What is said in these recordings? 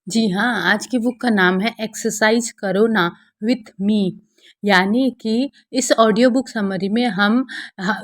जी हाँ, आज की बुक का नाम है एक्सरसाइज करो ना विथ मी। यानी कि इस ऑडियो बुक समरी में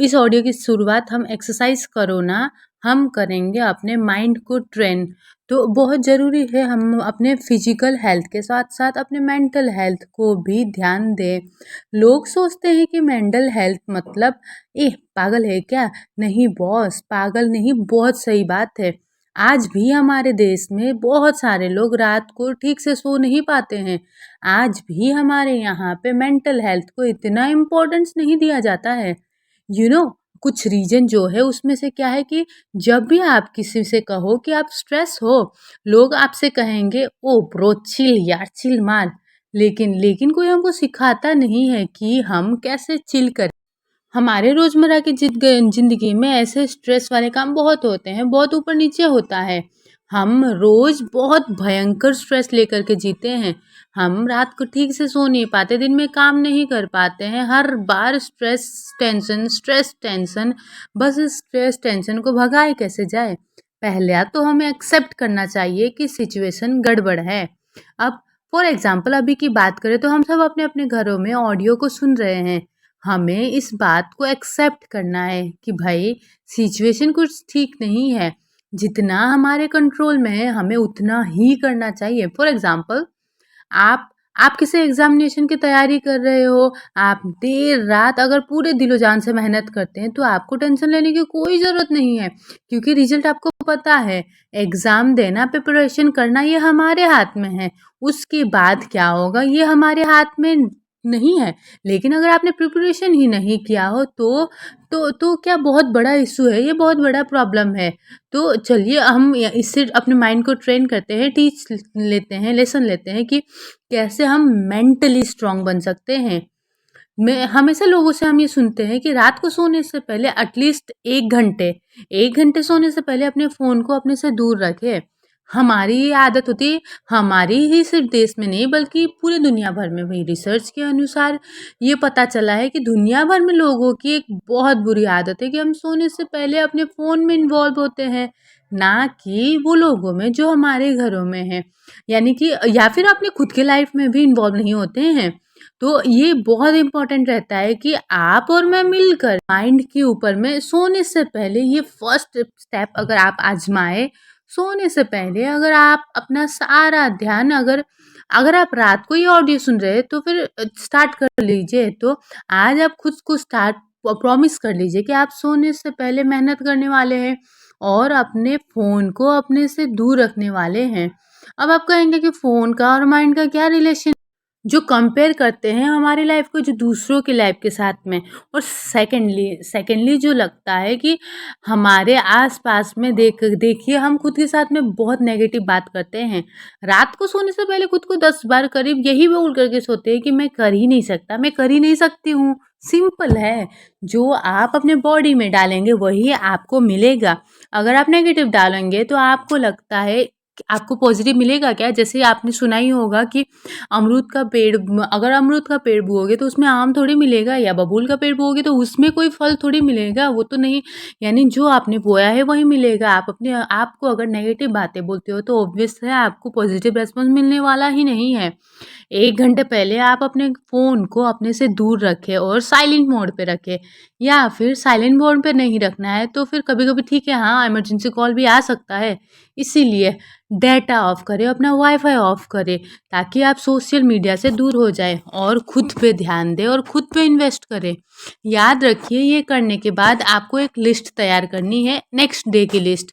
इस ऑडियो की शुरुआत हम एक्सरसाइज करो ना हम करेंगे अपने माइंड को ट्रेन। तो बहुत ज़रूरी है हम अपने फिजिकल हेल्थ के साथ साथ अपने मेंटल हेल्थ को भी ध्यान दें। लोग सोचते हैं कि मेंटल हेल्थ मतलब पागल है क्या? नहीं बॉस, पागल नहीं, बहुत सही बात है। आज भी हमारे देश में बहुत सारे लोग रात को ठीक से सो नहीं पाते हैं। आज भी हमारे यहाँ पे मेंटल हेल्थ को इतना इम्पोर्टेंस नहीं दिया जाता है। यू नो कुछ रीज़न जो है उसमें से क्या है कि जब भी आप किसी से कहो कि आप स्ट्रेस हो, लोग आपसे कहेंगे ओ ब्रो चिल यार, चिल मार। लेकिन कोई हमको सिखाता नहीं है कि हम कैसे चिल करें। हमारे रोज़मर्रा की ज़िंदगी में ऐसे स्ट्रेस वाले काम बहुत होते हैं, बहुत ऊपर-नीचे होता है। हम रोज़ बहुत भयंकर स्ट्रेस लेकर के जीते हैं। हम रात को ठीक से सो नहीं पाते, दिन में काम नहीं कर पाते हैं। हर बार स्ट्रेस, टेंशन, बस स्ट्रेस, टेंशन को भगाए कैसे जाए? पहले तो हमें एक्सेप्ट करना चाहिए कि सिचुएशन गड़बड़ है। अब फॉर एग्ज़ाम्पल अभी की बात करें तो हम सब अपने-अपने घरों में ऑडियो को सुन रहे हैं। हमें इस बात को एक्सेप्ट करना है कि भाई सिचुएशन कुछ ठीक नहीं है। जितना हमारे कंट्रोल में है हमें उतना ही करना चाहिए। फॉर एग्ज़ाम्पल आप आप किसी एग्ज़ामिनेशन की तैयारी कर रहे हो, आप देर रात अगर पूरे दिलो-जान से मेहनत करते हैं तो आपको टेंशन लेने की कोई ज़रूरत नहीं है, क्योंकि रिज़ल्ट आपको पता है। एग्ज़ाम देना, प्रिपरेशन करना ये हमारे हाथ में है। उसके बाद क्या होगा ये हमारे हाथ में नहीं है। लेकिन अगर आपने प्रिपरेशन ही नहीं किया हो तो क्या बहुत बड़ा इश्यू है, ये बहुत बड़ा प्रॉब्लम है। तो चलिए हम इससे अपने माइंड को ट्रेन करते हैं, लेसन लेते हैं कि कैसे हम मेंटली स्ट्रांग बन सकते हैं। मैं हमेशा लोगों से हम ये सुनते हैं कि रात को सोने से पहले एटलीस्ट 1 घंटे सोने से पहले अपने फ़ोन को अपने से दूर रखें। हमारी ये आदत होती है, हमारी ही सिर्फ देश में नहीं बल्कि पूरी दुनिया भर में भी रिसर्च के अनुसार ये पता चला है कि दुनिया भर में लोगों की एक बहुत बुरी आदत है कि हम सोने से पहले अपने फ़ोन में इन्वॉल्व होते हैं, ना कि वो लोगों में जो हमारे घरों में हैं। यानी कि या फिर अपने खुद के लाइफ में भी इन्वॉल्व नहीं होते हैं। तो ये बहुत इम्पोर्टेंट रहता है कि आप और मैं मिलकर माइंड के ऊपर में सोने से पहले ये फर्स्ट स्टेप अगर आप आजमाएं। सोने से पहले अगर आप अपना सारा ध्यान अगर अगर आप रात को ये ऑडियो सुन रहे हैं तो फिर स्टार्ट कर लीजिए। तो आज आप खुद को स्टार्ट प्रॉमिस कर लीजिए कि आप सोने से पहले मेहनत करने वाले हैं और अपने फ़ोन को अपने से दूर रखने वाले हैं। अब आप कहेंगे कि फ़ोन का और माइंड का क्या रिलेशन? जो कंपेयर करते हैं हमारी लाइफ को जो दूसरों की लाइफ के साथ में। और सेकेंडली जो लगता है कि हमारे आसपास में देखिए हम खुद के साथ में बहुत नेगेटिव बात करते हैं। रात को सोने से पहले खुद को 10 बार करीब यही बोल करके सोते हैं कि मैं कर ही नहीं सकता, मैं कर ही नहीं सकती हूँ। सिंपल है, जो आप अपने बॉडी में डालेंगे वही आपको मिलेगा। अगर आप नेगेटिव डालेंगे तो आपको लगता है कि आपको पॉजिटिव मिलेगा क्या? जैसे आपने सुना ही होगा कि अगर अमरूद का पेड़ बोओगे तो उसमें आम थोड़ी मिलेगा, या बबूल का पेड़ बोओगे तो उसमें कोई फल थोड़ी मिलेगा, वो तो नहीं। यानी जो आपने बोया है वही मिलेगा। आप अपने आप को अगर नेगेटिव बातें बोलते हो तो ऑब्वियस है आपको पॉजिटिव रिस्पॉन्स मिलने वाला ही नहीं है। 1 घंटे पहले आप अपने फ़ोन को अपने से दूर रखें और साइलेंट मोड पे रखें, या फिर साइलेंट मोड पे नहीं रखना है तो फिर कभी-कभी ठीक है, हाँ, इमरजेंसी कॉल भी आ सकता है। इसीलिए डाटा ऑफ करें, अपना वाईफ़ाई ऑफ करें, ताकि आप सोशल मीडिया से दूर हो जाएँ और खुद पे ध्यान दें और खुद पे इन्वेस्ट करें। याद रखिए ये करने के बाद आपको एक लिस्ट तैयार करनी है, नेक्स्ट डे की लिस्ट।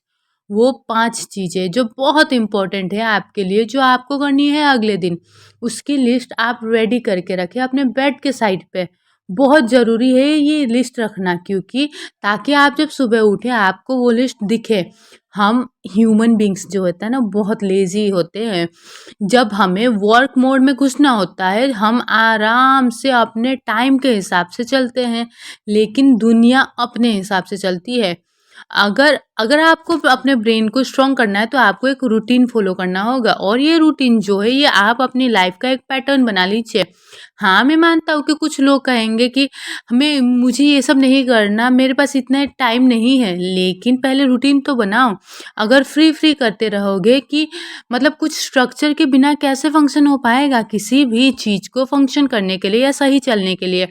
वो 5 चीज़ें जो बहुत इम्पोर्टेंट है आपके लिए, जो आपको करनी है अगले दिन, उसकी लिस्ट आप रेडी करके रखें अपने बेड के साइड पे। बहुत ज़रूरी है ये लिस्ट रखना, क्योंकि ताकि आप जब सुबह उठें आपको वो लिस्ट दिखे। हम ह्यूमन बीइंग्स जो होता है ना बहुत लेज़ी होते हैं। जब हमें वर्क मोड में घुसना होता है हम आराम से अपने टाइम के हिसाब से चलते हैं, लेकिन दुनिया अपने हिसाब से चलती है। अगर अगर आपको अपने ब्रेन को स्ट्रॉन्ग करना है तो आपको एक रूटीन फ़ॉलो करना होगा और ये रूटीन जो है ये आप अपनी लाइफ़ का एक पैटर्न बना लीजिए। हाँ, मैं मानता हूँ कि कुछ लोग कहेंगे कि मुझे ये सब नहीं करना, मेरे पास इतना टाइम नहीं है, लेकिन पहले रूटीन तो बनाओ। अगर फ्री-फ्री करते रहोगे कि मतलब कुछ स्ट्रक्चर के बिना कैसे फंक्शन हो पाएगा? किसी भी चीज़ को फंक्शन करने के लिए या सही चलने के लिए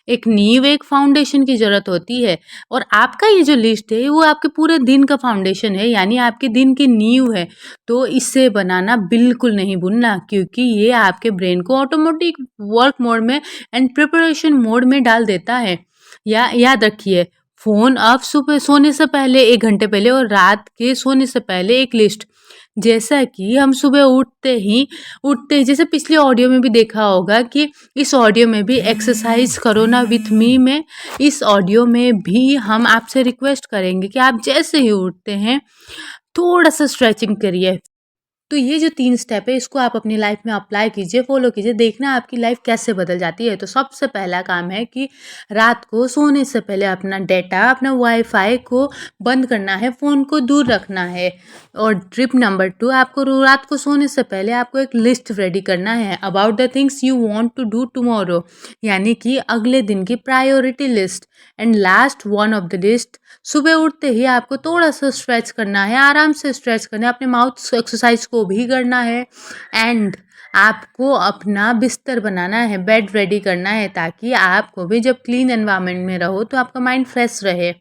एक नींव, एक फाउंडेशन की ज़रूरत होती है। और आपका ये जो लिस्ट है वो आपके पूरे दिन का फाउंडेशन है, यानी आपके दिन की नींव है। तो इसे बनाना बिल्कुल नहीं भूलना, क्योंकि ये आपके ब्रेन को ऑटोमेटिक वर्क मोड में एंड प्रिपरेशन मोड में डाल देता है। या याद रखिए, फ़ोन आप सुबह सोने से पहले 1 घंटे पहले और रात के सोने से पहले एक लिस्ट। जैसा कि हम सुबह उठते ही जैसे पिछले ऑडियो में भी देखा होगा कि इस ऑडियो में भी एक्सरसाइज करो ना विथ मी में, इस ऑडियो में भी हम आपसे रिक्वेस्ट करेंगे कि आप जैसे ही उठते हैं थोड़ा सा स्ट्रेचिंग करिए। तो ये जो 3 स्टेप है इसको आप अपनी लाइफ में अप्लाई कीजिए, फ़ॉलो कीजिए, देखना आपकी लाइफ कैसे बदल जाती है। तो सबसे पहला काम है कि रात को सोने से पहले अपना डेटा, अपना वाईफ़ाई को बंद करना है, फ़ोन को दूर रखना है। और टिप नंबर 2, आपको रात को सोने से पहले आपको एक लिस्ट रेडी करना है about the things you want to do tomorrow, यानी कि अगले दिन की priority list. And last one of the list, सुबह उठते ही आपको थोड़ा-सा स्ट्रेच करना है, आराम से स्ट्रेच करना है, अपने माउथ एक्सरसाइज को भी करना है। एंड आपको अपना बिस्तर बनाना है, बेड रेडी करना है, ताकि आपको भी जब क्लीन एनवायरनमेंट में रहो तो आपका माइंड फ्रेश रहे।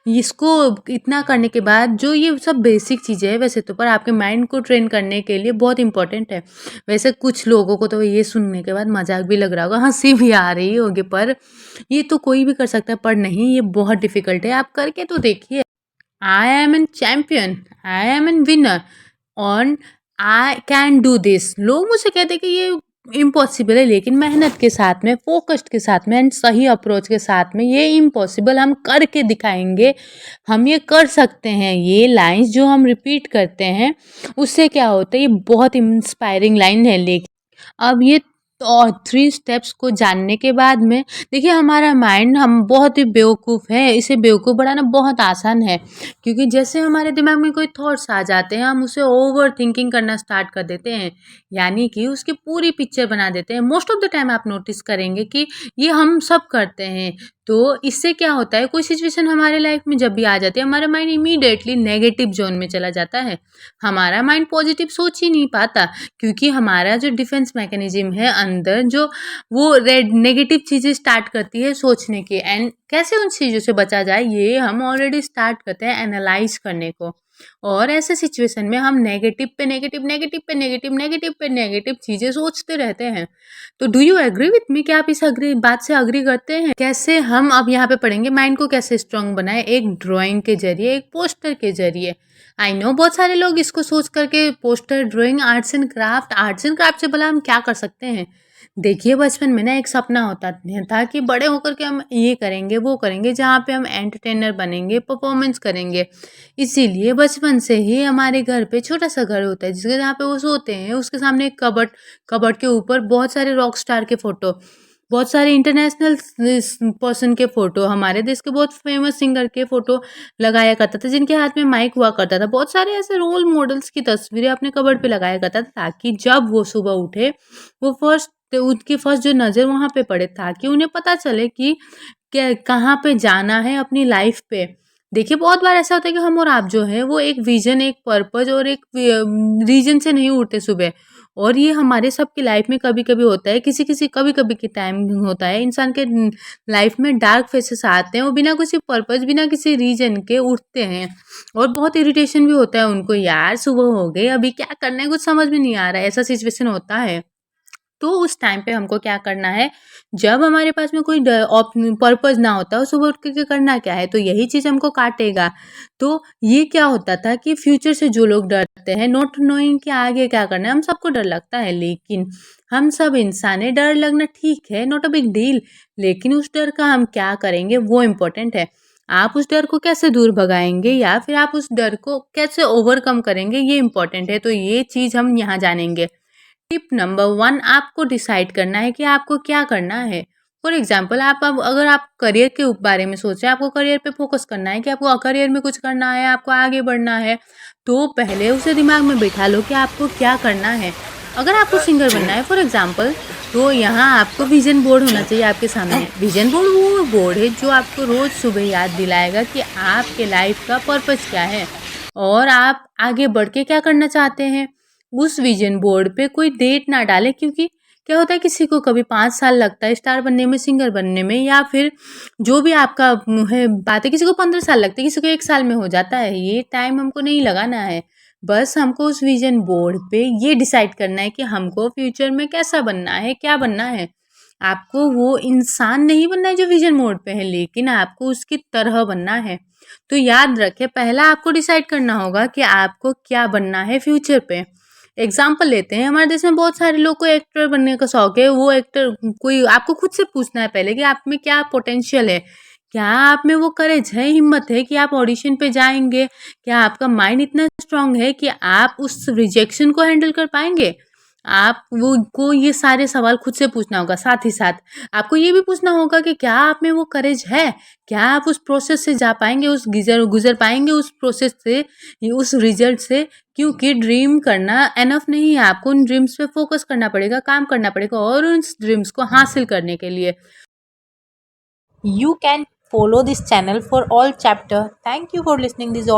इसको इतना करने के बाद जो ये सब बेसिक चीज़ें हैं वैसे तो, पर आपके माइंड को ट्रेन करने के लिए बहुत इंपॉर्टेंट है। वैसे कुछ लोगों को तो ये सुनने के बाद मज़ाक भी लग रहा होगा, हँसी भी आ रही होगी, पर ये तो कोई भी कर सकता है, पर नहीं, ये बहुत डिफ़िकल्ट है, आप करके तो देखिए। I am an champion, I am an winner और आई कैन डू दिस। लोग मुझसे कहते हैं कि ये इम्पॉसिबल है, लेकिन मेहनत के साथ में, फ़ोकस्ड के साथ में एंड सही अप्रोच के साथ में ये इम्पॉसिबल हम करके दिखाएँगे। हम ये कर सकते हैं। ये लाइन्स जो हम रिपीट करते हैं, उससे क्या होता है, ये बहुत इंस्पायरिंग लाइन है। अब ये 3 स्टेप्स को जानने के बाद में देखिए, हमारा माइंड, हम बहुत ही बेवकूफ़ हैं, इसे बेवकूफ़ बनाना बहुत आसान है, क्योंकि जैसे हमारे दिमाग में कोई थॉट्स आ जाते हैं, हम उसे ओवरथिंकिंग करना स्टार्ट कर देते हैं, यानी कि उसकी पूरी पिक्चर बना देते हैं। मोस्ट ऑफ द टाइम आप नोटिस करेंगे कि ये हम सब करते हैं। तो इससे क्या होता है, कोई सिचुएशन हमारे लाइफ में जब भी आ जाती है, हमारा माइंड इमीडिएटली नेगेटिव ज़ोन में चला जाता है। हमारा माइंड पॉजिटिव सोच ही नहीं पाता, क्योंकि हमारा जो डिफेंस मैकेनिज्म है अंदर, जो वो रेड नेगेटिव चीज़ें स्टार्ट करती है सोचने की। एंड कैसे उन चीज़ों से बचा जाए, ये हम ऑलरेडी स्टार्ट करते हैं एनालाइज करने को। और ऐसे सिचुएशन में हम नेगेटिव पे नेगेटिव, नेगेटिव पे नेगेटिव, नेगेटिव पे नेगेटिव चीज़ें सोचते रहते हैं। तो do you agree with me? क्या आप इस बात से एग्री करते हैं? कैसे हम अब यहाँ पे पढ़ेंगे माइंड को कैसे स्ट्रांग बनाए, एक ड्राइंग के जरिए, एक पोस्टर के जरिए। आई नो बहुत सारे लोग इसको सोच करके poster, drawing, arts and craft से भला हम क्या कर सकते हैं। देखिए, बचपन में ना एक सपना होता था कि बड़े होकर के हम ये करेंगे, वो करेंगे, जहाँ पे हम एंटरटेनर बनेंगे, परफॉर्मेंस करेंगे। इसीलिए बचपन से ही हमारे घर पे छोटा सा घर होता है, जिसके जहाँ पे वो सोते हैं, उसके सामने एक कबर्ड, कबर्ड के ऊपर बहुत सारे रॉक स्टार के फोटो, बहुत सारे इंटरनेशनल पर्सन के फ़ोटो, हमारे देश के बहुत फेमस सिंगर के फ़ोटो लगाया करता था, जिनके हाथ में माइक हुआ करता था। बहुत सारे ऐसे रोल मॉडल्स की तस्वीरें अपने कबर्ड पे लगाया करता था, ताकि जब वो सुबह उठे, वो उनकी फर्स्ट जो नज़र वहाँ पे पड़े, ताकि उन्हें पता चले कि क्या कहाँ पे जाना है अपनी लाइफ पे। देखिए, बहुत बार ऐसा होता है कि हम और आप जो हैं, वो एक विज़न, एक पर्पज़ और एक रीज़न से नहीं उठते सुबह। और ये हमारे सबकी लाइफ में कभी-कभी होता है, किसी-किसी कभी-कभी के टाइम होता है, इंसान के लाइफ में डार्क फेसेस आते हैं, वो बिना किसी पर्पज़, बिना किसी रीज़न के उठते हैं और बहुत इरिटेशन भी होता है उनको, यार सुबह हो गई, अभी क्या करना है, कुछ समझ में नहीं आ रहा है, ऐसा सिचुएशन होता है। तो उस टाइम पे हमको क्या करना है, जब हमारे पास में कोई पर्पज़ ना होता हो, सुबह उठ के करना क्या है, तो यही चीज़ हमको काटेगा। तो ये क्या होता था कि फ्यूचर से जो लोग डरते हैं, नॉट नोइंग कि आगे क्या करना है, हम सबको डर लगता है, लेकिन हम सब इंसान हैं, डर लगना ठीक है, नॉट अ बिग डील, लेकिन उस डर का हम क्या करेंगे वो इम्पोर्टेंट है। आप उस डर को कैसे दूर भगाएँगे या फिर आप उस डर को कैसे ओवरकम करेंगे, ये इम्पोर्टेंट है, तो ये चीज़ हम यहाँ जानेंगे। टिप नंबर 1, आपको डिसाइड करना है कि आपको क्या करना है। फॉर एग्जाम्पल आप अब अगर आप करियर के बारे में सोच रहे हैं, आपको करियर पे फोकस करना है कि आपको करियर में कुछ करना है, आपको आगे बढ़ना है, तो पहले उसे दिमाग में बिठा लो कि आपको क्या करना है। अगर आपको सिंगर बनना है फॉर एग्जाम्पल, तो यहाँ आपको विजन बोर्ड होना चाहिए आपके सामने। विजन बोर्ड वो बोर्ड है जो आपको रोज़ सुबह याद दिलाएगा कि आपके लाइफ का पर्पस क्या है और आप आगे बढ़ के क्या करना चाहते हैं। उस विजन बोर्ड पे कोई डेट ना डालें, क्योंकि क्या होता है किसी को कभी 5 साल लगता है स्टार बनने में, सिंगर बनने में, या फिर जो भी आपका है बात है, किसी को 15 साल लगते हैं, किसी को 1 साल में हो जाता है। ये टाइम हमको नहीं लगाना है। बस हमको उस विजन बोर्ड पे ये डिसाइड करना है कि हमको फ्यूचर में कैसा बनना है, क्या बनना है। आपको वो इंसान नहीं बनना है जो विजन बोर्ड पे है, लेकिन आपको उसकी तरह बनना है। तो याद रखें, पहला आपको डिसाइड करना होगा कि आपको क्या बनना है फ्यूचर पे। एग्जाम्पल लेते हैं, हमारे देश में बहुत सारे लोग को एक्टर बनने का शौक है। वो एक्टर कोई, आपको खुद से पूछना है पहले कि आप में क्या पोटेंशियल है, क्या आप में वो करेज है, हिम्मत है कि आप ऑडिशन पे जाएंगे, क्या आपका माइंड इतना स्ट्रांग है कि आप उस रिजेक्शन को हैंडल कर पाएंगे। आप वो को ये सारे सवाल खुद से पूछना होगा। साथ ही साथ आपको ये भी पूछना होगा कि क्या आप में वो करेज है, क्या आप उस प्रोसेस से जा पाएंगे, उस गुजर पाएंगे उस प्रोसेस से, उस रिजल्ट से। क्योंकि ड्रीम करना एनफ नहीं है, आपको उन ड्रीम्स पे फोकस करना पड़ेगा, काम करना पड़ेगा, और उन ड्रीम्स को हासिल करने के लिए you can follow this channel for all chapter. Thank you for listening this